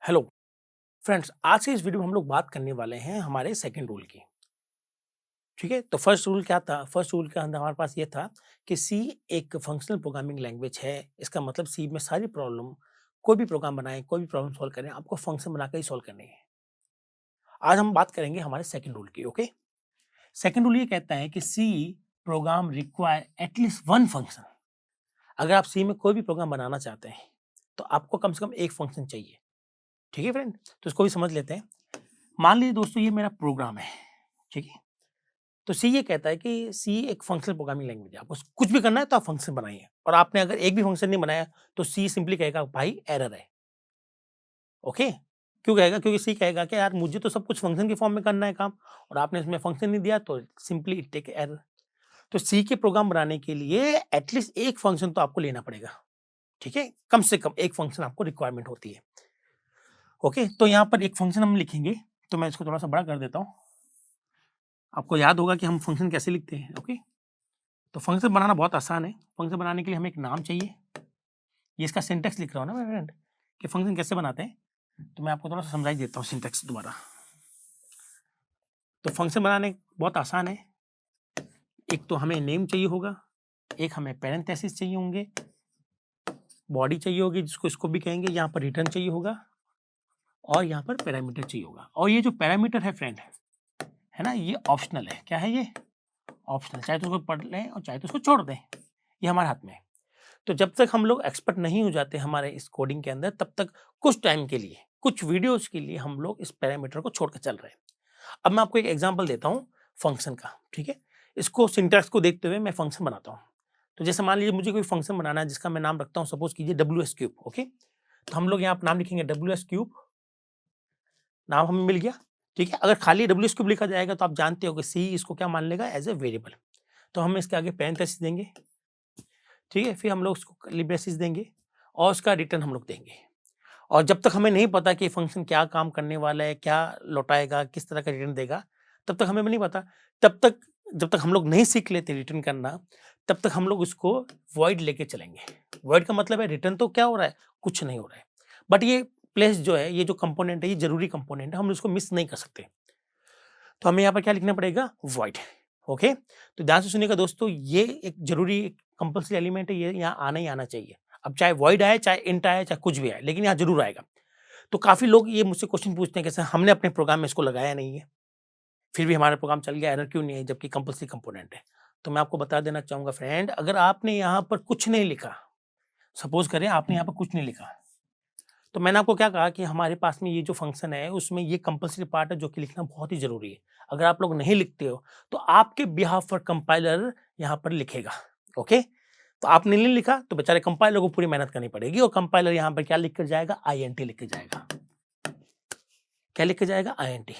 Hello friends, आज के इस वीडियो में हम लोग बात करने वाले हैं हमारे सेकंड रूल की। ठीक है, तो फर्स्ट रूल क्या था? फर्स्ट रूल के अंदर हमारे पास ये था कि सी एक फंक्शनल प्रोग्रामिंग लैंग्वेज है। इसका मतलब सी में सारी प्रॉब्लम, कोई भी प्रोग्राम बनाएं, कोई भी प्रॉब्लम सॉल्व करें, आपको फंक्शन बनाकर ही सॉल्व करनी है। आज हम बात करेंगे हमारे सेकंड रूल की। ओके, सेकंड रूल ये कहता है कि C program require at least one function. अगर आप सी में कोई भी प्रोग्राम बनाना चाहते हैं तो आपको कम से कम एक फंक्शन चाहिए। ठीक है फ्रेंड, तो इसको भी समझ लेते हैं। मान लीजिए दोस्तों, ये मेरा प्रोग्राम है। ठीक है, तो सी ये कहता है कि सी एक फंक्शनल प्रोग्रामिंग लैंग्वेज है। आपको कुछ भी करना है तो आप फंक्शन बनाइए, और आपने अगर एक भी फंक्शन नहीं बनाया तो सी सिंपली कहेगा भाई एरर है। ओके, क्यों कहेगा? क्योंकि सी कहेगा कि यार मुझे तो सब कुछ फंक्शन के फॉर्म में करना है काम, और आपने इसमें फंक्शन नहीं दिया, तो सिंपली इट टेक एरर। तो सी के प्रोग्राम बनाने के लिए एटलीस्ट एक फंक्शन तो आपको लेना पड़ेगा। ठीक है, कम से कम एक फंक्शन आपको रिक्वायरमेंट होती है। ओके, तो यहाँ पर एक फंक्शन हम लिखेंगे, तो मैं इसको थोड़ा सा बड़ा कर देता हूँ। आपको याद होगा कि हम फंक्शन कैसे लिखते हैं। ओके, तो फंक्शन बनाना बहुत आसान है। फंक्शन बनाने के लिए हमें एक नाम चाहिए। ये इसका सिंटेक्स लिख रहा हूँ ना मैं फ्रेंड, कि फंक्शन कैसे बनाते हैं, तो मैं आपको थोड़ा सा समझाई देता हूँ सिंटेक्स दोबारा। तो फंक्शन बनाने बहुत आसान है। एक तो हमें नेम चाहिए होगा, एक हमें पैरेंथेसिस चाहिए होंगे, बॉडी चाहिए होगी जिसको इसको भी कहेंगे, यहाँ पर रिटर्न चाहिए होगा, और यहाँ पर पैरामीटर चाहिए होगा। और ये जो पैरामीटर है फ्रेंड, है ना, ये ऑप्शनल है। क्या है ये? ऑप्शनल। चाहे तो उसको पढ़ लें और चाहे तो उसको छोड़ दें, ये हमारे हाथ में है। तो जब तक हम लोग एक्सपर्ट नहीं हो जाते हमारे इस कोडिंग के अंदर, तब तक कुछ टाइम के लिए, कुछ वीडियोस के लिए हम लोग इस पैरामीटर को छोड़कर चल रहे हैं। अब मैं आपको एक एग्जांपल देता हूँ फंक्शन का। ठीक है, इसको सिंटैक्स को देखते हुए मैं फंक्शन बनाता हूँ। तो जैसे मान लीजिए मुझे कोई फंक्शन बनाना है जिसका मैं नाम रखता हूँ, सपोज कीजिए WS क्यूब। ओके, तो हम लोग यहाँ पर नाम लिखेंगे WS क्यूब। नाम हमें मिल गया। ठीक है, अगर खाली WS क्यूब लिखा जाएगा तो आप जानते हो कि सी इसको क्या मान लेगा? As a variable. तो हम इसके आगे पैरेंथेसिस देंगे। ठीक है, फिर हम लोग उसको कर्ली ब्रेसेस देंगे और उसका रिटर्न हम लोग देंगे। और जब तक हमें नहीं पता कि फंक्शन क्या काम करने वाला है, क्या लौटाएगा, किस तरह का रिटर्न देगा, तब तक हमें नहीं पता। तब तक जब तक हम लोग नहीं सीख लेते रिटर्न करना, तब तक हम लोग उसको वॉइड लेके चलेंगे। वॉइड का मतलब है रिटर्न तो क्या हो रहा है? कुछ नहीं हो रहा है। बट ये प्लेस जो है, ये जो कंपोनेंट है, ये जरूरी कंपोनेंट है, हम इसको मिस नहीं कर सकते। तो हमें यहाँ पर क्या लिखना पड़ेगा? वॉइड। ओके, तो ध्यान से सुनिएगा दोस्तों, ये एक जरूरी कंपल्सरी एलिमेंट है, ये यहाँ आना ही आना चाहिए। अब चाहे वॉइड आए, चाहे इंट आए, चाहे कुछ भी आए, लेकिन यहाँ जरूर आएगा। तो काफी लोग ये मुझसे क्वेश्चन पूछते हैं कि सर हमने अपने प्रोग्राम में इसको लगाया नहीं है, फिर भी हमारा प्रोग्राम चल गया, एरर क्यों नहीं है, जबकि कंपल्सरी कंपोनेंट है। तो मैं आपको बता देना चाहूंगा फ्रेंड, अगर आपने यहाँ पर कुछ नहीं लिखा, सपोज करें आपने यहाँ पर कुछ नहीं लिखा, तो मैंने आपको क्या कहा कि हमारे पास में ये जो फंक्शन है उसमें ये कंपल्सरी पार्ट है जो कि लिखना बहुत ही जरूरी है। अगर आप लोग नहीं लिखते हो तो आपके बिहाफ पर कंपाइलर यहाँ पर लिखेगा। ओके, तो आपने नहीं लिखा तो बेचारे कंपाइलर को पूरी मेहनत करनी पड़ेगी, और कंपाइलर यहाँ पर क्या लिख कर जाएगा? INT लिख के जाएगा। क्या लिख के जाएगा? INT।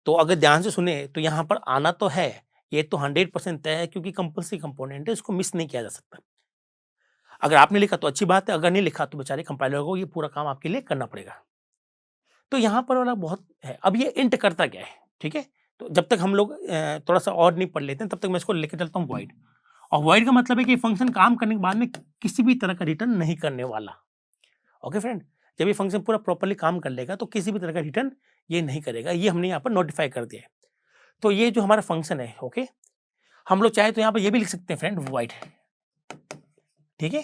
तो अगर ध्यान से सुने तो यहाँ पर आना तो है, ये तो 100% तय है, क्योंकि कंपल्सरी कंपोनेंट है, इसको मिस नहीं किया जा सकता। अगर आपने लिखा तो अच्छी बात है, अगर नहीं लिखा तो बेचारे कंपाइलर को ये पूरा काम आपके लिए करना पड़ेगा। तो यहाँ पर वाला बहुत है। अब ये इंट करता क्या है? ठीक है, तो जब तक हम लोग थोड़ा सा और नहीं पढ़ लेते हैं, तब तक मैं इसको लेके चलता हूँ वॉइड। और वॉइड का मतलब है कि फंक्शन काम करने के बाद में किसी भी तरह का रिटर्न नहीं करने वाला। ओके फ्रेंड, जब ये फंक्शन पूरा प्रॉपर्ली काम कर लेगा तो किसी भी तरह का रिटर्न ये नहीं करेगा। ये हमने यहाँ पर नोटिफाई कर दिया है। तो ये जो हमारा फंक्शन है, ओके, हम लोग चाहे तो यहाँ पर ये भी लिख सकते हैं फ्रेंड, वॉइड। ठीक है,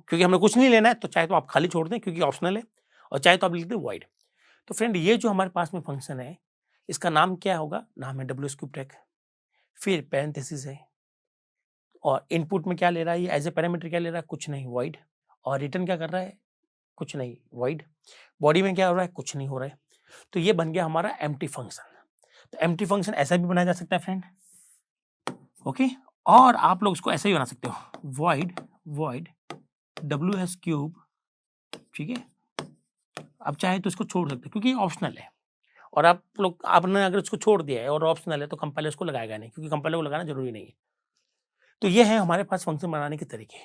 क्योंकि हमें कुछ नहीं लेना है, तो चाहे तो आप खाली छोड़ दें क्योंकि ऑप्शनल है, और चाहे तो आप लिख दें वॉइड। तो फ्रेंड, ये जो हमारे पास में फंक्शन है, इसका नाम क्या होगा? नाम है WS क्यूब टैग। फिर पैरेंथेसिस है, और इनपुट में क्या ले रहा है? ये एज ए पैरामीटर क्या ले रहा है? कुछ नहीं, वॉइड। और रिटर्न क्या कर रहा है? कुछ नहीं, वॉइड। बॉडी में क्या हो रहा है? कुछ नहीं हो रहा है। तो ये बन गया हमारा एम्प्टी फंक्शन। तो एम्प्टी फंक्शन ऐसा भी बनाया जा सकता है फ्रेंड। ओके, और आप लोग इसको ऐसे ही बना सकते हो, वॉइड वॉइड WS क्यूब। ठीक है, अब चाहे तो इसको छोड़ सकते हो क्योंकि ऑप्शनल है, और आप लोग आपने अगर इसको छोड़ दिया है और ऑप्शनल है तो कंपाइलर इसको लगाएगा नहीं, क्योंकि कंपाइलर को लगाना जरूरी नहीं है। तो ये है हमारे पास फंक्शन बनाने के तरीके।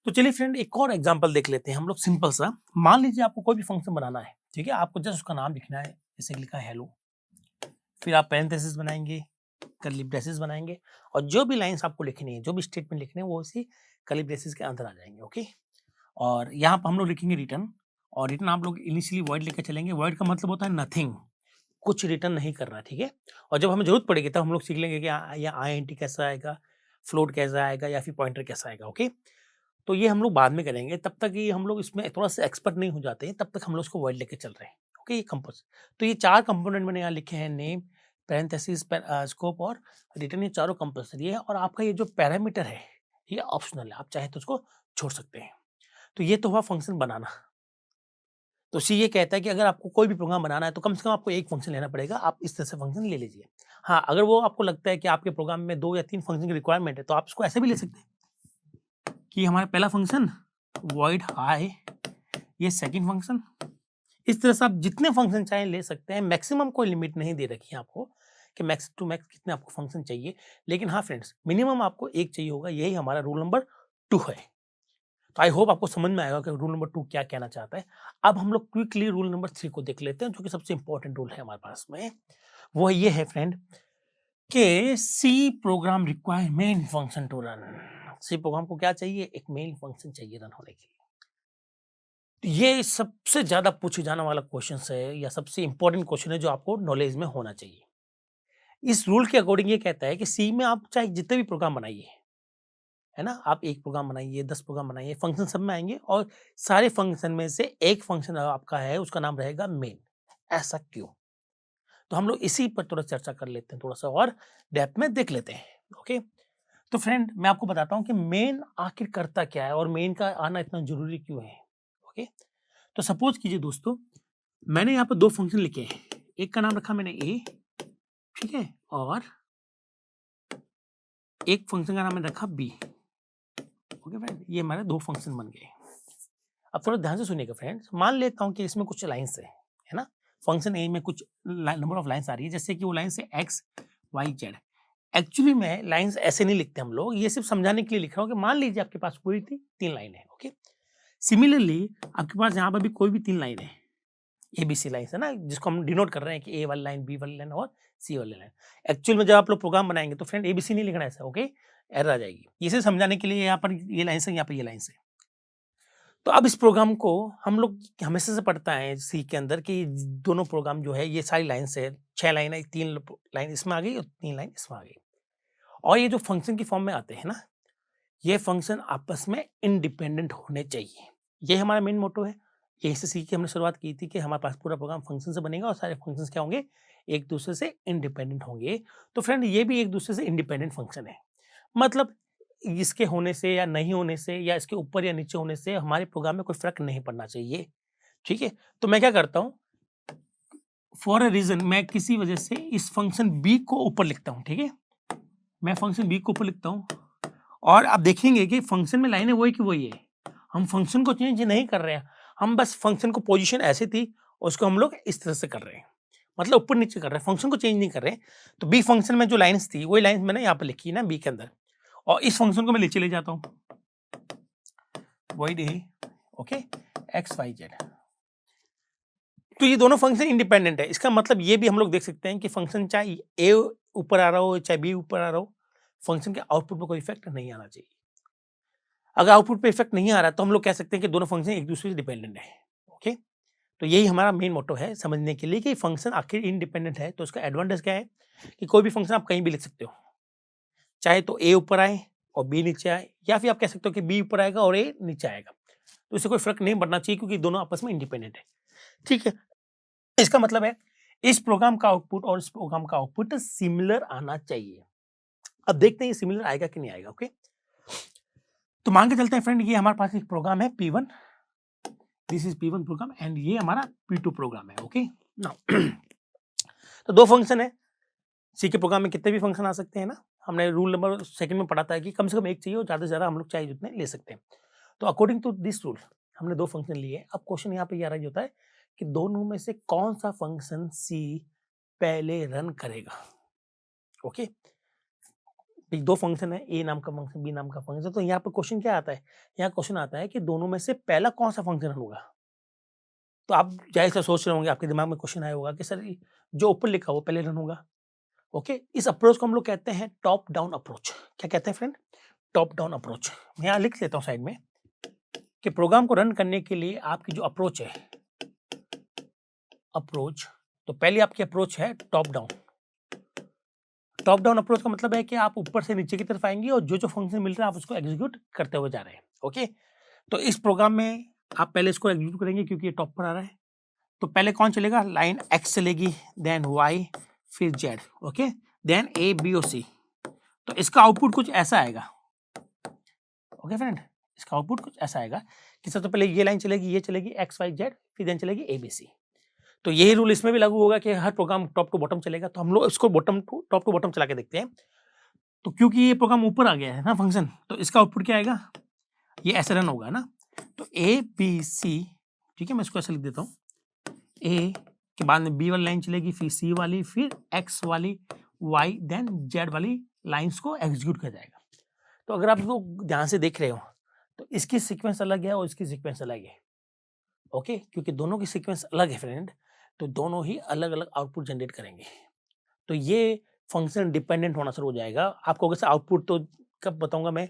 तो चलिए फ्रेंड, एक और एग्जांपल देख लेते हैं हम लोग, सिंपल सा। मान लीजिए आपको कोई भी फंक्शन बनाना है। ठीक है, आपको जस्ट उसका नाम लिखना है, जैसे लिखा है हेलो, फिर आप पैरेंथेसिस बनाएंगे, कर्ली ब्रेसेस बनाएंगे, और जो भी लाइंस आपको लिखनी है, जो भी स्टेटमेंट लिखने हैं, वो उसी कर्ली ब्रेसेस के अंदर आ जाएंगे। ओके, और यहाँ पर हम लोग लिखेंगे रिटर्न, और रिटर्न आप लोग इनिशियली वॉइड लेकर चलेंगे। वॉइड का मतलब होता है नथिंग, कुछ रिटर्न नहीं करना, ठीक है। और जब हमें जरूरत पड़ेगी तब हम लोग सीख लेंगे कि या INT कैसा आएगा, फ्लोट कैसा आएगा, या फिर पॉइंटर कैसा आएगा, ओके। तो ये हम लोग बाद में करेंगे, तब तक ये हम लोग इसमें थोड़ा सा एक्सपर्ट नहीं हो जाते हैं, तब तक हम लोग इसको वर्ड लेके चल रहे हैं, ओके। ये कंपोज, तो ये 4 कंपोनेंट मैंने यहाँ लिखे हैं, नेम, पैरेंथेसिस, स्कोप और रिटर्न, ये चारों कंपल्सरी है। और आपका ये जो पैरामीटर है ये ऑप्शनल है, आप चाहे तो उसको छोड़ सकते हैं। तो ये तो हुआ फंक्शन बनाना। तो सी ये कहता है कि अगर आपको कोई भी प्रोग्राम बनाना है तो कम से कम आपको एक फंक्शन लेना पड़ेगा, आप इस तरह से फंक्शन ले लीजिए। हाँ, अगर वो आपको लगता है कि आपके प्रोग्राम में 2 या 3 फंक्शन की रिक्वायरमेंट है तो आप इसको ऐसे भी ले सकते हैं कि हमारा पहला फंक्शन वॉइड हाई, ये सेकंड फंक्शन। इस तरह से आप जितने फंक्शन चाहे ले सकते हैं, मैक्सिमम कोई लिमिट नहीं दे रखी है आपको कि मैक्स टू मैक्स कितने आपको फंक्शन चाहिए। लेकिन हाँ फ्रेंड्स, मिनिमम आपको एक चाहिए होगा, यही हमारा रूल नंबर 2 है। तो आई होप आपको समझ में आएगा कि रूल नंबर 2 क्या कहना चाहता है। अब हम लोग क्विकली रूल नंबर 3 को देख लेते हैं, जो कि सबसे इंपॉर्टेंट रूल है हमारे पास में। वो ये है फ्रेंड कि C program require main function to run. C program को क्या चाहिए? एक मेन फंक्शन चाहिए रन होने के लिए। ये सबसे ज्यादा पूछे जाने वाला क्वेश्चन है, या सबसे इंपॉर्टेंट क्वेश्चन है जो आपको नॉलेज में होना चाहिए। इस रूल के अकॉर्डिंग ये कहता है कि सी में आप चाहे जितने भी प्रोग्राम बनाइए, है ना, आप 1 प्रोग्राम बनाइए, 10 प्रोग्राम बनाइए, फंक्शन सब में आएंगे और सारे फंक्शन में से एक फंक्शन आपका है, उसका नाम रहेगा मेन। ऐसा क्यों? तो हम लोग इसी पर थोड़ा चर्चा कर लेते हैं, थोड़ा सा और डेप्थ में देख लेते हैं, ओके। तो फ्रेंड, मैं आपको बताता हूँ कि मेन आखिर करता क्या है और मेन का आना इतना जरूरी क्यों है, ओके। तो सपोज कीजिए दोस्तों, मैंने यहाँ पर 2 फंक्शन लिखे हैं, एक का नाम रखा मैंने ए, ठीक है, और एक फंक्शन का नाम मैंने रखा बी, ओके फ्रेंड। ये हमारे 2 फंक्शन बन गए। अब थोड़ा ध्यान से सुनिएगा फ्रेंड्स, मान लेता हूँ कि इसमें कुछ लाइन्स है ना, फंक्शन ए में कुछ नंबर ऑफ लाइन्स आ रही है, जैसे कि वो लाइन्स है एक्स वाई जेड। एक्चुअली में लाइन्स ऐसे नहीं लिखते हम लोग, ये सिर्फ समझाने के लिए लिख रहा हूँ कि मान लीजिए आपके पास कोई 3 लाइन है, ओके। सिमिलरली आपके पास यहाँ पर भी कोई भी 3 लाइन है, ABC लाइन है ना, जिसको हम डिनोट कर रहे हैं कि ए वाली लाइन, बी वाली लाइन और सी वाली लाइन। एक्चुअल में जब आप लोग प्रोग्राम बनाएंगे तो फ्रेंड ABC नहीं लिखना ऐसा, ओके, एरर आ जाएगी। इसे समझाने के लिए यहाँ पर ये लाइन है, यहाँ पर ये लाइन है। तो अब इस प्रोग्राम को हम लोग हमेशा से पढ़ता है सी के अंदर कि दोनों प्रोग्राम जो है, ये सारी लाइन से 6 लाइन है, 3 लाइन इसमें आ गई और 3 लाइन इसमें आ गई। और ये जो फंक्शन की फॉर्म में आते हैं ना, ये फंक्शन आपस में इंडिपेंडेंट होने चाहिए। ये हमारा मेन मोटो है। यही से सी की हमने शुरुआत की थी कि हमारे पास पूरा प्रोग्राम फंक्शन से बनेगा और सारे फंक्शंस क्या होंगे? एक दूसरे से इंडिपेंडेंट होंगे। तो फ्रेंड, ये भी एक दूसरे से इंडिपेंडेंट फंक्शन है। मतलब इसके होने से या नहीं होने से, या इसके ऊपर या नीचे होने से हमारे प्रोग्राम में कोई फर्क नहीं पड़ना चाहिए, ठीक है। तो मैं क्या करता हूँ, फॉर अ रीजन मैं किसी वजह से इस फंक्शन बी को ऊपर लिखता हूँ, ठीक है। मैं फंक्शन बी को ऊपर लिखता हूँ और आप देखेंगे कि फंक्शन में लाइनें वही की वही है। हम फंक्शन को चेंज नहीं कर रहे हैं, हम बस फंक्शन को पोजीशन ऐसे थी उसको हम लोग इस तरह से कर रहे हैं, मतलब ऊपर नीचे कर रहे हैं, फंक्शन को चेंज नहीं कर रहे हैं। तो बी फंक्शन में जो लाइन्स थी वही लाइन्स मैंने यहाँ पर लिखी है ना बी के अंदर, और इस फंक्शन को मैं नीचे ले जाता हूँ, वॉइड ए, ओके, एक्स वाई जेड। तो ये दोनों फंक्शन इंडिपेंडेंट है। इसका मतलब ये भी हम लोग देख सकते हैं कि फंक्शन चाहे ए ऊपर आ रहा हो चाहे बी ऊपर आ रहा हो, फंक्शन के आउटपुट पर कोई इफेक्ट नहीं आना चाहिए। अगर आउटपुट पे इफेक्ट नहीं आ रहा तो हम लोग कह सकते हैं कि दोनों फंक्शन एक दूसरे से डिपेंडेंट है, ओके। तो यही हमारा मेन मोटो है समझने के लिए कि फंक्शन आखिर इंडिपेंडेंट है। तो इसका एडवांटेज क्या है कि कोई भी फंक्शन आप कहीं भी लिख सकते हो, चाहे तो ए ऊपर आए और बी नीचे आए, या फिर आप कह सकते हो कि बी ऊपर आएगा और ए नीचे आएगा, तो इससे कोई फर्क नहीं पड़ना चाहिए क्योंकि दोनों आपस में इंडिपेंडेंट है, ठीक है। इसका मतलब है इस प्रोग्राम का आउटपुट और इस प्रोग्राम का आउटपुट सिमिलर आना चाहिए। अब देखते हैं सिमिलर आएगा कि नहीं आएगा, ओके। तो मान के चलते हैं फ्रेंड, ये हमारे पास एक प्रोग्राम है P1, this is P1 programme and ये हमारा P2 प्रोग्राम है, ओके। नाउ तो 2 फंक्शन है, सी के प्रोग्राम में कितने भी फंक्शन आ सकते हैं ना, हमने रूल नंबर 2 में पढ़ा था कि कम से कम एक चाहिए और ज़्यादा से ज़्यादा हम लोग चाहे जितने ले सकते हैं। तो अकॉर्डिंग टू दिस रूल हमने 2 फंक्शन लिए। अब क्वेश्चन यहाँ पे ये आ रहा होता है कि दोनों में से कौन सा फंक्शन सी पहले रन करेगा, ओके। 2 फंक्शन है, ए नाम का फंक्शन, बी नाम का फंक्शन। तो यहाँ पे क्वेश्चन क्या आता है, यहाँ क्वेश्चन आता है कि दोनों में से पहला कौन सा फंक्शन रन होगा। तो आप जाहिर सा सोच रहे होंगे, आपके दिमाग में क्वेश्चन आया होगा कि सर जो ऊपर लिखा वो पहले रन होगा, ओके। इस अप्रोच को हम लोग कहते हैं टॉप डाउन अप्रोच। क्या कहते हैं फ्रेंड? Top down approach. मैं यहाँ लिख लेता हूँ साइड में, कि प्रोग्राम को रन करने के लिए आपकी जो अप्रोच है, अप्रोच, तो पहले आपकी अप्रोच है top down. Top down approach का मतलब है कि आप ऊपर से नीचे की तरफ आएंगे और जो जो फंक्शन मिल रहा है आप उसको एग्जीक्यूट करते हुए जा रहे हैं। ओके, तो इस प्रोग्राम में आप पहले इसको एग्जीक्यूट करेंगे क्योंकि ये टॉप पर आ रहा है। तो पहले कौन चलेगा, लाइन एक्स चलेगी, देन वाई, फिर Z, okay, then A B और सी। तो इसका आउटपुट कुछ ऐसा आएगा। ओके फ्रेंड, इसका आउटपुट कुछ ऐसा आएगा कि सबसे पहले ये लाइन चलेगी, ये चलेगी एक्स वाई जेड, फिर देन चलेगी ए बी सी। तो यही रूल इसमें भी लागू होगा कि हर प्रोग्राम टॉप टू बॉटम चलेगा। तो हम लोग इसको टॉप टू बॉटम चला के देखते हैं। तो क्योंकि ये प्रोग्राम ऊपर आ गया है ना फंक्शन, तो इसका आउटपुट क्या आएगा, ये ऐसे रन होगा ना। तो ए बी सी, ठीक है, मैं इसको ऐसे लिख देता हूँ, ए के बाद में बी वाली लाइन चलेगी, फिर सी वाली, फिर एक्स वाली, वाई, देन जेड वाली लाइंस को एग्जीक्यूट किया जाएगा। तो अगर आप लोग ध्यान से देख रहे हो तो इसकी सीक्वेंस अलग है और इसकी सीक्वेंस अलग है। ओके, क्योंकि दोनों की सीक्वेंस अलग है फ्रेंड, तो दोनों ही अलग अलग आउटपुट जनरेट करेंगे। तो ये फंक्शन डिपेंडेंट होना शुरू हो जाएगा। आपको वैसे आउटपुट तो कब बताऊंगा मैं,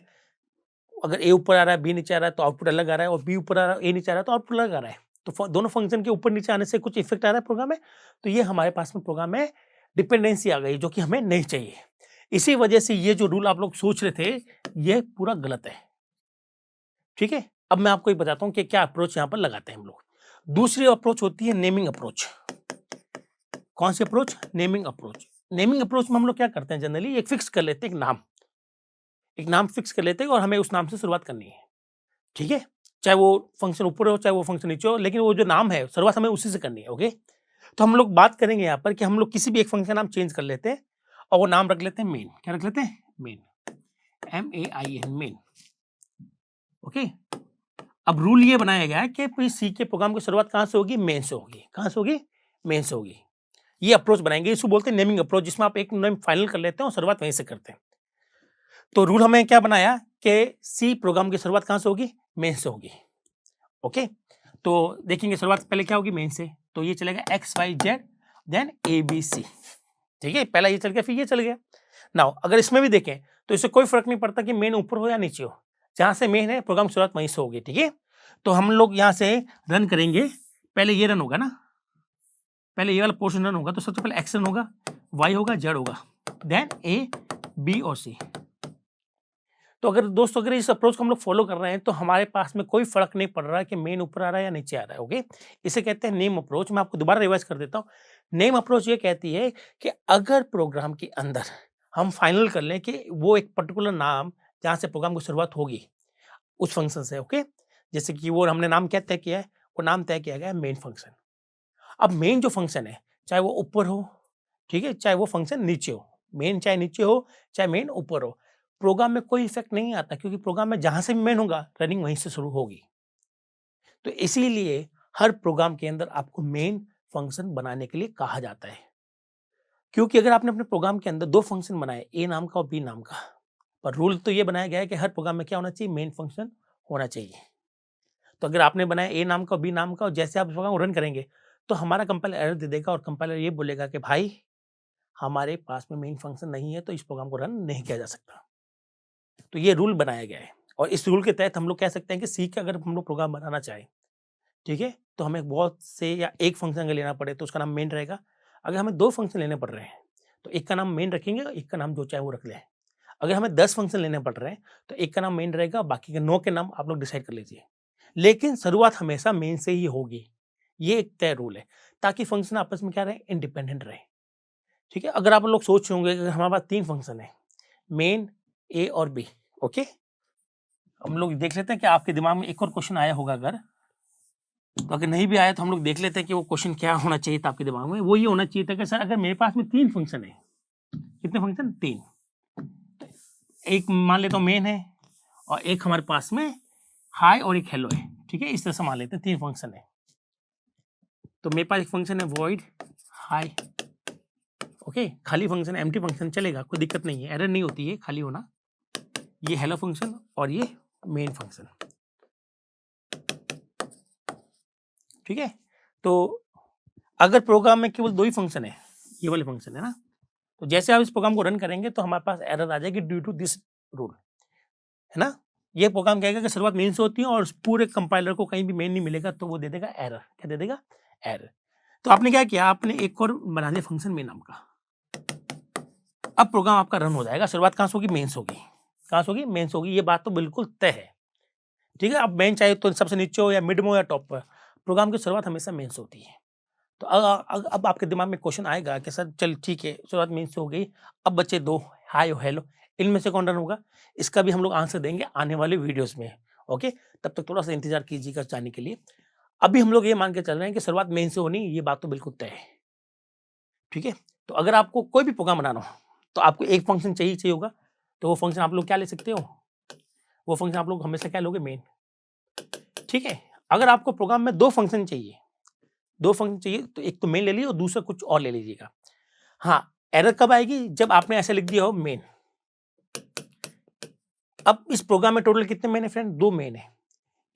अगर ए ऊपर आ रहा है बी नीचे आ रहा है तो आउटपुट अलग आ रहा है, और बी ऊपर आ रहा है ए नीचे आ रहा है तो आउटपुट अलग आ रहा है। तो दोनों फंक्शन के ऊपर नीचे आने से कुछ इफेक्ट आ रहा है प्रोग्राम में। तो ये हमारे पास में प्रोग्राम में डिपेंडेंसी आ गई, जो कि हमें नहीं चाहिए। इसी वजह से ये जो रूल आप लोग सोच रहे थे ये पूरा गलत है। ठीक है, अब मैं आपको ये बताता हूँ कि क्या अप्रोच यहाँ पर लगाते हैं हम लोग। दूसरी अप्रोच होती है नेमिंग अप्रोच। कौन सी approach, naming approach. Naming approach में हम लोग क्या करते हैं, जनरली एक फिक्स कर लेते हैं, एक नाम फिक्स कर लेते हैं और हमें उस नाम से शुरुआत करनी है। ठीक है, चाहे वो फंक्शन ऊपर हो चाहे वो फंक्शन नीचे हो, लेकिन वो जो नाम है शुरुआत हमें उसी से करनी है। ओके, तो हम लोग बात करेंगे यहाँ पर कि हम लोग किसी भी एक फंक्शन का नाम चेंज कर लेते हैं और वो नाम रख लेते हैं मेन। क्या रख लेते हैं, मेन, MAIN, मेन। ओके, अब रूल ये बनाया गया है कि सी के प्रोग्राम की शुरुआत कहाँ से होगी, मेन से होगी। कहाँ से होगी, मेन से होगी। ये अप्रोच बनाएंगे, इसको बोलते हैं नेमिंग अप्रोच, जिसमें आप एक नेम फाइनल कर लेते हैं और शुरुआत वहीं से करते हैं। तो रूल हमें क्या बनाया कि सी प्रोग्राम की शुरुआत कहाँ से होगी, मेन से होगी। ओके, तो देखेंगे शुरुआत पहले क्या होगी, मेन से। तो ये चलेगा X Y Z, then A B C. ठीक है, पहला ये चल गया, फिर ये चल गया। नाउ अगर इसमें भी देखें तो इससे कोई फर्क नहीं पड़ता कि मेन ऊपर हो या नीचे हो, जहां से मेन है प्रोग्राम की शुरुआत वहीं से होगी। ठीक है, तो हम लोग यहाँ से रन करेंगे। पहले ये रन होगा ना, पहले ये वाला पोर्शन रन होगा। तो सबसे पहले एक्स रन होगा, वाई होगा, जेड होगा, देन ए बी और सी। तो अगर दोस्तों अगर इस अप्रोच को हम लोग फॉलो कर रहे हैं तो हमारे पास में कोई फर्क नहीं पड़ रहा है कि मेन ऊपर आ रहा है या नीचे आ रहा है। ओके, इसे कहते हैं नेम अप्रोच। मैं आपको दोबारा रिवाइज कर देता हूँ। नेम अप्रोच ये कहती है कि अगर प्रोग्राम के अंदर हम फाइनल कर लें कि वो एक पर्टिकुलर नाम जहाँ से प्रोग्राम की शुरुआत होगी उस फंक्शन से। ओके, जैसे कि वो हमने नाम क्या तय किया है, वो नाम तय किया गया है मेन फंक्शन। अब मेन जो फंक्शन है चाहे वो ऊपर हो, ठीक है, चाहे वो फंक्शन नीचे हो, मेन चाहे नीचे हो चाहे मेन ऊपर हो, प्रोग्राम में कोई इफेक्ट नहीं आता, क्योंकि प्रोग्राम में जहां से भी मेन होगा रनिंग वहीं से शुरू होगी। तो इसीलिए हर प्रोग्राम के अंदर आपको मेन फंक्शन बनाने के लिए कहा जाता है। क्योंकि अगर आपने अपने प्रोग्राम के अंदर दो फंक्शन बनाए, ए नाम का और बी नाम का, पर रूल तो ये बनाया गया है कि हर प्रोग्राम में क्या होना चाहिए, मेन फंक्शन होना चाहिए। तो अगर आपने बनाया ए नाम का और बी नाम का, और जैसे आप इस प्रोग्राम को रन करेंगे तो हमारा कंपाइलर एरर दे देगा और कंपाइलर ये बोलेगा कि भाई हमारे पास में मेन फंक्शन नहीं है तो इस प्रोग्राम को रन नहीं किया जा सकता। तो ये रूल बनाया गया है और इस रूल के तहत हम लोग कह सकते हैं कि सी का अगर हम लोग प्रोग्राम बनाना चाहें, ठीक है, तो हमें बहुत से या एक फंक्शन अगर लेना पड़े तो उसका नाम मेन रहेगा। अगर हमें दो फंक्शन लेने पड़ रहे हैं तो एक का नाम मेन रखेंगे, एक का नाम जो चाहे वो रख लें। अगर हमें 10 फंक्शन लेने पड़ रहे हैं तो एक का नाम मेन रहेगा, बाकी के 9 के नाम आप लोग डिसाइड कर लीजिए। लेकिन शुरुआत हमेशा मेन से ही होगी, ये एक तय रूल है, ताकि फंक्शन आपस में क्या रहे, इंडिपेंडेंट रहे। ठीक है, अगर आप लोग सोच रहे होंगे कि हमारे पास 3 फंक्शन है, मेन, ए और बी। ओके, हम लोग देख लेते हैं कि आपके दिमाग में एक और क्वेश्चन आया होगा। अगर तो अगर नहीं भी आया तो हम लोग देख लेते हैं कि वो क्वेश्चन क्या होना चाहिए था आपके दिमाग में। वो ये होना चाहिए था कि सर अगर मेरे पास में 3 फंक्शन है, कितने फंक्शन, 3, एक मान लेता हूँ मेन है और एक हमारे पास में हाई और एक हेलो है। ठीक है, इस तरह से मान लेते हैं 3 फंक्शन है। तो मेरे पास एक फंक्शन है वॉइड हाई। ओके, खाली फंक्शन, एम्प्टी फंक्शन चलेगा, कोई दिक्कत नहीं है, एरर नहीं होती है खाली होना। ये हेलो फंक्शन और ये मेन फंक्शन। ठीक है, तो अगर प्रोग्राम में केवल 2 ही फंक्शन है, ये वाले फंक्शन है ना, तो जैसे आप इस प्रोग्राम को रन करेंगे तो हमारे पास एरर आ जाएगी ड्यू टू दिस रूल, है ना। ये प्रोग्राम कहेगा कि शुरुआत मेन से होती है और पूरे कंपाइलर को कहीं भी मेन नहीं मिलेगा तो वो दे देगा एरर। क्या दे देगा? एरर। तो आपने क्या किया, आपने एक और बना दिया फंक्शन मेन नाम का। अब प्रोग्राम आपका रन हो जाएगा। शुरुआत कहाँ से होगी? मेन से होगी। कहाँ से होगी? मेन से होगी। ये बात तो बिल्कुल तय है, ठीक है। अब मेन चाहे तो सबसे नीचे हो या मिड में हो या टॉप पर, प्रोग्राम की शुरुआत हमेशा मेन से होती है। तो अब आपके दिमाग में क्वेश्चन आएगा कि सर चल ठीक है, शुरुआत मेन से हो गई, अब बच्चे दो हाय और हेलो, इनमें से कौन रन होगा? इसका भी हम लोग आंसर देंगे आने वाले वीडियोस में। ओके, तब तक थोड़ा सा इंतजार कीजिएगा जाने के लिए। अभी हम लोग ये मान के चल रहे हैं कि शुरुआत मेन से होनी, ये बात तो बिल्कुल तय है, ठीक है। तो अगर आपको कोई भी प्रोग्राम बनाना हो तो आपको एक फंक्शन चाहिए होगा। तो वो फंक्शन आप लोग क्या ले सकते हो? वो फंक्शन आप लोग हमेशा क्या लोगे? मेन, ठीक है। अगर आपको प्रोग्राम में दो फंक्शन चाहिए तो एक तो मेन ले लीजिए और दूसरा कुछ और ले लीजिएगा। हाँ, एरर कब आएगी? जब आपने ऐसे लिख दिया हो मेन। अब इस प्रोग्राम में टोटल कितने मेन है फ्रेंड? दो मेन है,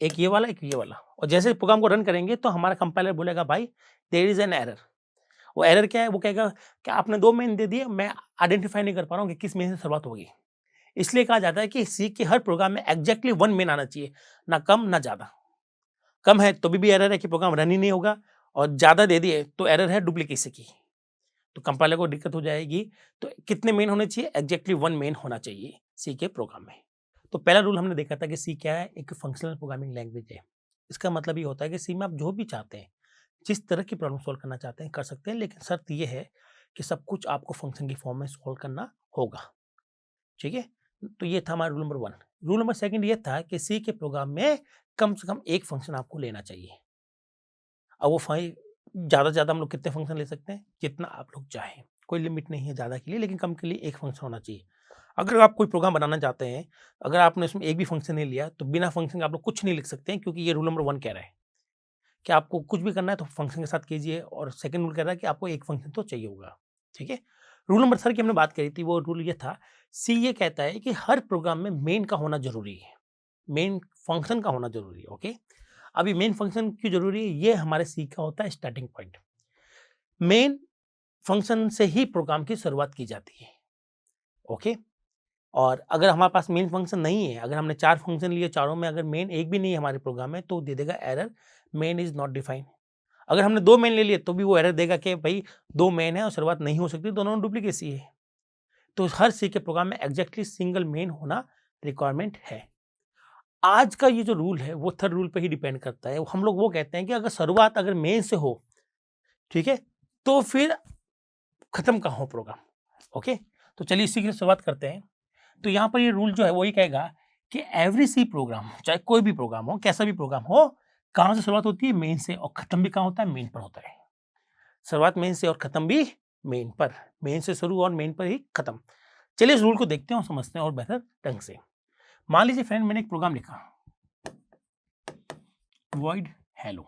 एक ये वाला एक ये वाला। और जैसे प्रोग्राम को रन करेंगे तो हमारा कंपाइलर बोलेगा भाई देयर इज एन एरर। वो एरर क्या है? वो कहेगा कि आपने दो मेन दे दिए, मैं आइडेंटिफाई नहीं कर पा रहा हूँ कि किस मेन से शुरुआत होगी। इसलिए कहा जाता है कि सी के हर प्रोग्राम में एग्जैक्टली वन मेन आना चाहिए, ना कम ना ज्यादा। कम है तो भी एरर है कि प्रोग्राम रन ही नहीं होगा, और ज्यादा दे दिए तो एरर है डुप्लीकेसी की, तो कंपाइलर को दिक्कत हो जाएगी। तो कितने मेन होने चाहिए? एग्जैक्टली वन मेन होना चाहिए सी के प्रोग्राम में। तो पहला रूल हमने देखा था कि सी क्या है? एक फंक्शनल प्रोग्रामिंग लैंग्वेज है। इसका मतलब ये होता है कि सी में आप जो भी चाहते हैं, जिस तरह की प्रॉब्लम सॉल्व करना चाहते हैं कर सकते हैं, लेकिन शर्त ये है कि सब कुछ आपको फंक्शन की फॉर्म में सॉल्व करना होगा, ठीक है। तो ये था हमारा रूल नंबर 1। रूल नंबर 2 ये था कि सी के प्रोग्राम में कम से कम एक फंक्शन आपको लेना चाहिए। अब वो ज़्यादा से ज़्यादा हम लोग कितने फंक्शन ले सकते हैं? जितना आप लोग चाहें, कोई लिमिट नहीं है ज़्यादा के लिए, लेकिन कम के लिए एक फंक्शन होना चाहिए। अगर आप कोई प्रोग्राम बनाना चाहते हैं, अगर आपने उसमें एक भी फंक्शन नहीं लिया तो बिना फंक्शन के आप लोग कुछ नहीं लिख सकते हैं, क्योंकि ये रूल नंबर 1 कह रहा है कि आपको कुछ भी करना है तो फंक्शन के साथ कीजिए, और सेकंड रूल कह रहा है कि आपको एक फंक्शन तो चाहिए होगा, ठीक है। रूल नंबर 3 की हमने बात करी थी, वो रूल ये था, सी ये कहता है कि हर प्रोग्राम में मेन का होना जरूरी है, मेन फंक्शन का होना जरूरी है। ओके, अभी मेन फंक्शन क्यों जरूरी है? ये हमारे सी का होता है स्टार्टिंग पॉइंट। मेन फंक्शन से ही प्रोग्राम की शुरुआत की जाती है। ओके, और अगर हमारे पास मेन फंक्शन नहीं है, अगर हमने 4 फंक्शन लिए, चारों में अगर मेन एक भी नहीं है हमारे प्रोग्राम में, तो दे देगा error main is not defined. अगर हमने 2 मेन ले लिए तो भी वो एरर देगा कि भाई 2 मेन है और शुरुआत नहीं हो सकती, दोनों में डुप्लीकेसी है। तो हर सी के प्रोग्राम में एग्जैक्टली सिंगल मेन होना रिक्वायरमेंट है। आज का ये जो रूल है वो थर्ड रूल पे ही डिपेंड करता है। हम लोग वो कहते हैं कि अगर शुरुआत अगर मेन से हो, ठीक है, तो फिर खत्म कहाँ हो प्रोग्राम। ओके, तो चलिए इसी की शुरुआत करते हैं। तो यहाँ पर ये रूल जो है वही कहेगा कि एवरी सी प्रोग्राम, चाहे कोई भी प्रोग्राम हो, कैसा भी प्रोग्राम हो, कहाँ से शुरुआत होती है? मेन से, और खत्म भी कहाँ होता है? मेन पर होता है। शुरुआत मेन से और खत्म भी मेन पर, मेन से शुरू और मेन पर ही खत्म। चलिए इस रूल को देखते हैं और समझते हैं और बेहतर ढंग से। मान लीजिए फ्रेंड मैंने एक प्रोग्राम लिखा, वॉइड हेलो,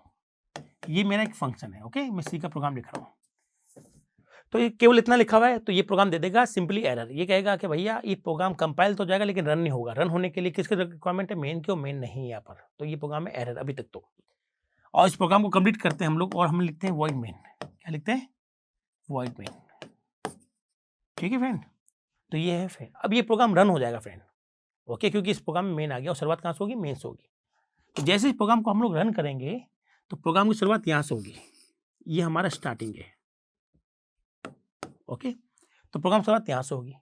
ये मेरा एक फंक्शन है। ओके, मैं सी का प्रोग्राम लिख रहा हूँ, तो ये केवल इतना लिखा हुआ है, तो ये प्रोग्राम दे देगा सिंपली एरर। ये कहेगा कि भैया ये प्रोग्राम कंपाइल तो जाएगा लेकिन रन नहीं होगा। रन होने के लिए किसकी रिक्वायरमेंट है? मेन की, और मेन नहीं है यहाँ पर, तो ये प्रोग्राम में एरर अभी तक तो। और इस प्रोग्राम को कंप्लीट करते हैं हम लोग, और हम लिखते हैं वॉइड मेन। क्या लिखते हैं? वॉइड मेन, ठीक है फ्रेंड। तो ये है फ्रेंड, अब ये प्रोग्राम रन हो जाएगा फ्रेंड। ओके, क्योंकि इस प्रोग्राम में मेन आ गया और शुरुआत कहाँ से होगी? मेन से होगी। तो जैसे इस प्रोग्राम को हम लोग रन करेंगे तो प्रोग्राम की शुरुआत यहाँ से होगी, ये हमारा स्टार्टिंग है। ओके, तो प्रोग्राम शुरुआत यहाँ से होगी।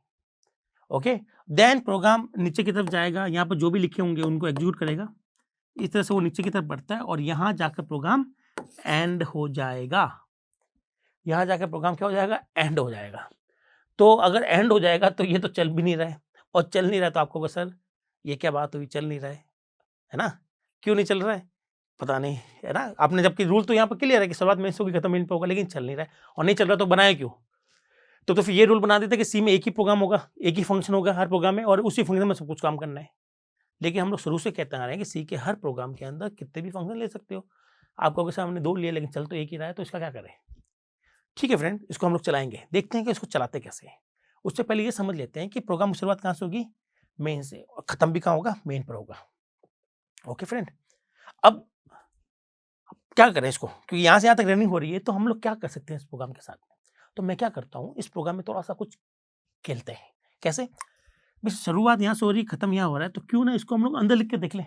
ओके, देन प्रोग्राम नीचे की तरफ जाएगा, यहाँ पर जो भी लिखे होंगे उनको एग्जीक्यूट करेगा, इस तरह से वो नीचे की तरफ बढ़ता है, और यहाँ जाकर प्रोग्राम एंड हो जाएगा। यहाँ जाकर प्रोग्राम क्या हो जाएगा? एंड हो जाएगा। तो अगर एंड हो जाएगा तो ये तो चल भी नहीं रहा है, और चल नहीं रहा तो आपको सर ये क्या बात हुई, चल नहीं रहा है ना? क्यों नहीं चल रहा है? पता नहीं, है ना? आपने जबकि रूल तो यहाँ पर क्लियर है कि शुरुआत में से होगी खत्म मेन पे होगा, लेकिन चल नहीं रहा है, और नहीं चल रहा तो बनाया क्यों? तो फिर ये रूल बना देते कि सी में एक ही प्रोग्राम होगा, एक ही फंक्शन होगा हर प्रोग्राम में, और उसी फंक्शन में सब कुछ काम करना है। लेकिन हम लोग शुरू से कहते आ रहे हैं कि सी के हर प्रोग्राम के अंदर कितने भी फंक्शन ले सकते हो। आप कहोगे सर हमने 2 लिए लेकिन चल तो एक ही रहा है, तो इसका क्या करें? ठीक है फ्रेंड, इसको हम लोग चलाएंगे, देखते हैं कि इसको चलाते कैसे हैं। उससे पहले ये समझ लेते हैं कि प्रोग्राम की शुरुआत कहाँ से होगी? मेन से, और खत्म भी कहाँ होगा? मेन पर होगा। ओके फ्रेंड, अब क्या करें इसको, क्योंकि यहाँ से यहाँ तक रनिंग हो रही है, तो हम लोग क्या कर सकते हैं इस प्रोग्राम के साथ में? तो मैं क्या करता हूँ, इस प्रोग्राम में थोड़ा सा कुछ खेलते हैं। कैसे? बस शुरुआत यहाँ से हो रही है, खत्म यहाँ हो रहा है, तो क्यों ना इसको हम लोग अंदर लिख के देख लें।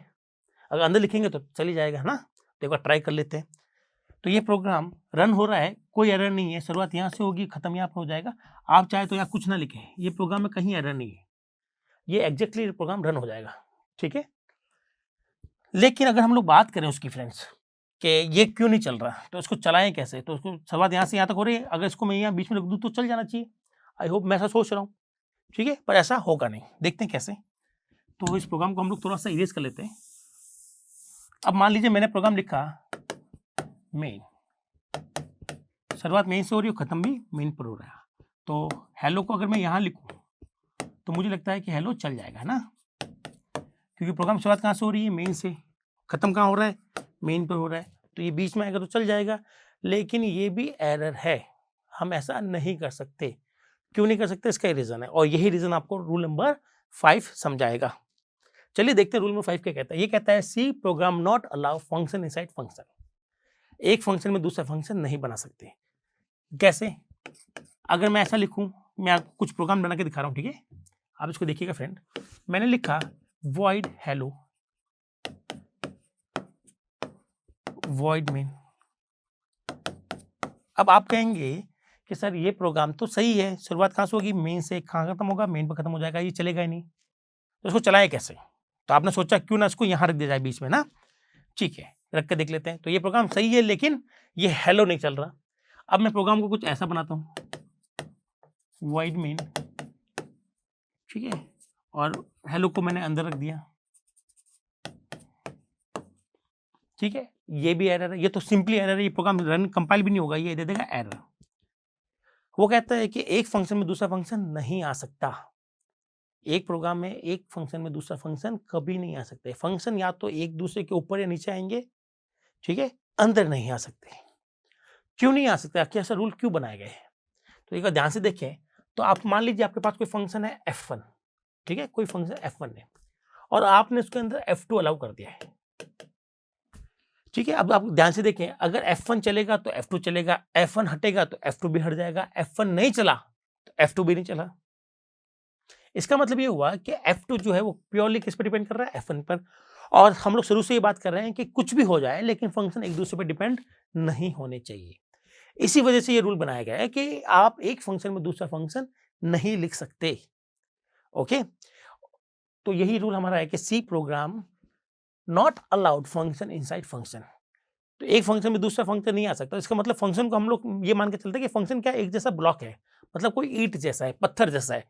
अगर अंदर लिखेंगे तो चली जाएगा, है ना। तो एक बार ट्राई कर लेते हैं। तो ये प्रोग्राम रन हो रहा है, कोई एरर नहीं है, शुरुआत यहाँ से होगी, खत्म यहाँ पर हो जाएगा। आप चाहे तो यहाँ कुछ ना लिखें, ये प्रोग्राम में कहीं एरर नहीं है, ये एग्जैक्टली प्रोग्राम रन हो जाएगा, ठीक है। लेकिन अगर हम लोग बात करें उसकी फ्रेंड्स कि ये क्यों नहीं चल रहा, तो इसको चलाएं कैसे, तो उसको शुरुआत यहाँ से यहाँ तक हो रही है, अगर इसको मैं यहाँ बीच में रख दूँ तो चल जाना चाहिए। आई होप, मैं ऐसा सोच रहा हूँ, ठीक है, पर ऐसा होगा नहीं। देखते हैं कैसे। तो इस प्रोग्राम को हम लोग थोड़ा सा इरेज कर लेते हैं। अब मान लीजिए मैंने प्रोग्राम लिखा मेन, शुरुआत मेन से हो रही है, खत्म भी मेन पर हो रहा है। तो हेलो को अगर मैं यहाँ लिखूँ तो मुझे लगता है कि हेलो चल जाएगा, है ना, क्योंकि प्रोग्राम शुरुआत कहाँ से हो रही है, मेन से, खत्म कहाँ हो रहा है, मेन पर हो रहा है, तो ये बीच में आएगा तो चल जाएगा। लेकिन ये भी एरर है, हम ऐसा नहीं कर सकते। क्यों नहीं कर सकते, इसका रीजन है, और यही रीजन आपको रूल नंबर 5 समझाएगा। चलिए देखते हैं रूल नंबर 5 क्या कहता है। ये कहता है C program not allow function inside function. एक फंक्शन में दूसरा फंक्शन नहीं बना सकते। कैसे? अगर मैं ऐसा लिखूं, मैं आपको कुछ प्रोग्राम बना के दिखा रहा हूं, ठीक है, आप इसको देखिएगा फ्रेंड। मैंने लिखा void hello void main। अब आप कहेंगे कि सर ये प्रोग्राम तो सही है, शुरुआत कहाँ से होगी, मेन से, कहाँ खत्म होगा, मेन पर खत्म हो जाएगा, ये चलेगा ही नहीं, तो इसको चलाए कैसे। तो आपने सोचा क्यों ना इसको यहाँ रख दिया जाए बीच में ना, ठीक है, रख के देख लेते हैं। तो ये प्रोग्राम सही है, लेकिन ये हेलो नहीं चल रहा। अब मैं प्रोग्राम को कुछ ऐसा बनाता हूँ, void main, ठीक है, और हेलो को मैंने अंदर रख दिया, ठीक है। ये भी एरर है, ये तो सिंपली एरर है, ये प्रोग्राम रन कंपाइल भी नहीं होगा, ये दे देगा एरर। वो कहता है कि एक फंक्शन में दूसरा फंक्शन नहीं आ सकता। एक प्रोग्राम में एक फंक्शन में दूसरा फंक्शन कभी नहीं आ सकते। फंक्शन या तो एक दूसरे के ऊपर या नीचे आएंगे, ठीक है, अंदर नहीं आ सकते। क्यों नहीं आ सकते, आखिर ऐसा रूल क्यों बनाए गए? तो एक बार ध्यान से देखें। तो आप मान लीजिए आपके पास कोई फंक्शन है f1, ठीक है, कोई फंक्शन f1 है, और आपने उसके अंदर f2 अलाउ कर दिया है, ठीक है। अब आप ध्यान से देखें, अगर F1 चलेगा तो F2 चलेगा, F1 हटेगा तो F2 भी हट जाएगा, F1 नहीं चला तो F2 भी नहीं चला। इसका मतलब ये हुआ कि F2 जो है वो प्योरली किस पर डिपेंड कर रहा है, F1 पर। और हम लोग शुरू से ये बात कर रहे हैं कि कुछ भी हो जाए लेकिन फंक्शन एक दूसरे पर डिपेंड नहीं होने चाहिए। इसी वजह से ये रूल बनाया गया है कि आप एक फंक्शन में दूसरा फंक्शन नहीं लिख सकते, ओके। तो यही रूल हमारा है कि C program not allowed function inside function. तो एक फंक्शन में दूसरा फंक्शन नहीं आ सकता। इसका मतलब फंक्शन को हम लोग ये मान के चलते हैं कि फंक्शन क्या, एक जैसा ब्लॉक है, मतलब कोई ईंट जैसा है, पत्थर जैसा है।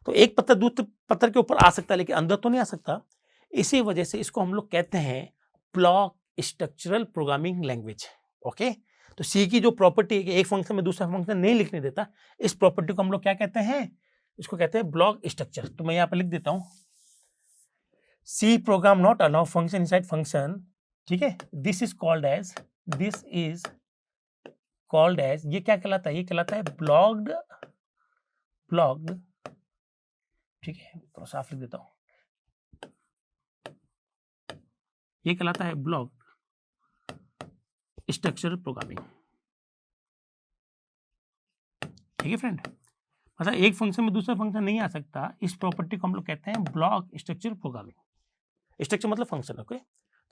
तो एक पत्थर दूसरे पत्थर के ऊपर आ सकता है लेकिन अंदर तो नहीं आ सकता। इसी वजह से इसको हम लोग कहते हैं block structural programming language, okay. तो सी की जो प्रॉपर्टी है कि एक फंक्शन में दूसरा फंक्शन नहीं लिखने देता, इस प्रॉपर्टी को हम लोग क्या कहते हैं, इसको कहते हैं ब्लॉक स्ट्रक्चर। तो मैं यहाँ पर लिख देता हूँ, C program not allow function inside function, ठीक है, दिस इज कॉल्ड एज, ये क्या कहलाता है, ये कहलाता है ब्लॉक्ड, ठीक है, तो साफ लिख देता हूं, ये कहलाता है ब्लॉक्ड स्ट्रक्चरल प्रोग्रामिंग, ठीक है फ्रेंड। मतलब एक फंक्शन में दूसरा फंक्शन नहीं आ सकता, इस प्रॉपर्टी को हम लोग कहते हैं ब्लॉक स्ट्रक्चरल प्रोग्रामिंग। स्ट्रक्चर मतलब फंक्शन, ओके।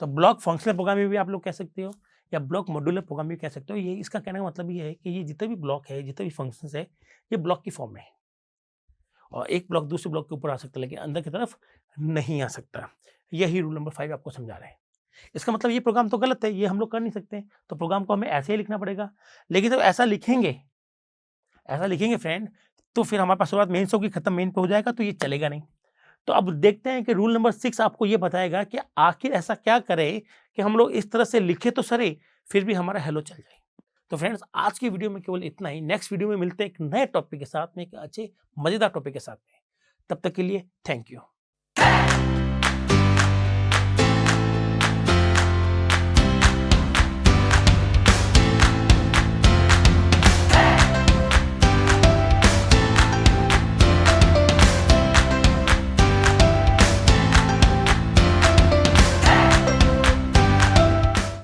तो ब्लॉक फंक्शनल प्रोग्रामिंग भी आप लोग कह सकते हो, या ब्लॉक मॉड्यूलर प्रोग्रामिंग भी कह सकते हो। ये इसका कहने का मतलब ये है कि ये जितने भी ब्लॉक है, जितने भी फंक्शंस है, ये ब्लॉक की फॉर्म में है, और एक ब्लॉक दूसरे ब्लॉक के ऊपर आ सकता है लेकिन अंदर की तरफ नहीं आ सकता। यही रूल नंबर 5 आपको समझा रहे हैं। इसका मतलब ये प्रोग्राम तो गलत है, ये हम लोग कर नहीं सकते, तो प्रोग्राम को हमें ऐसे ही लिखना पड़ेगा। लेकिन जब ऐसा लिखेंगे फ्रेंड, तो फिर हमारे पास शुरुआत मेन से होगी, खत्म मेन पे हो जाएगा, तो ये चलेगा नहीं। तो अब देखते हैं कि रूल नंबर 6 आपको ये बताएगा कि आखिर ऐसा क्या करे कि हम लोग इस तरह से लिखे तो सरे, फिर भी हमारा हेलो चल जाए। तो फ्रेंड्स, आज की वीडियो में केवल इतना ही। नेक्स्ट वीडियो में मिलते हैं एक नए टॉपिक के साथ में, एक अच्छे मजेदार टॉपिक के साथ में। तब तक के लिए थैंक यू।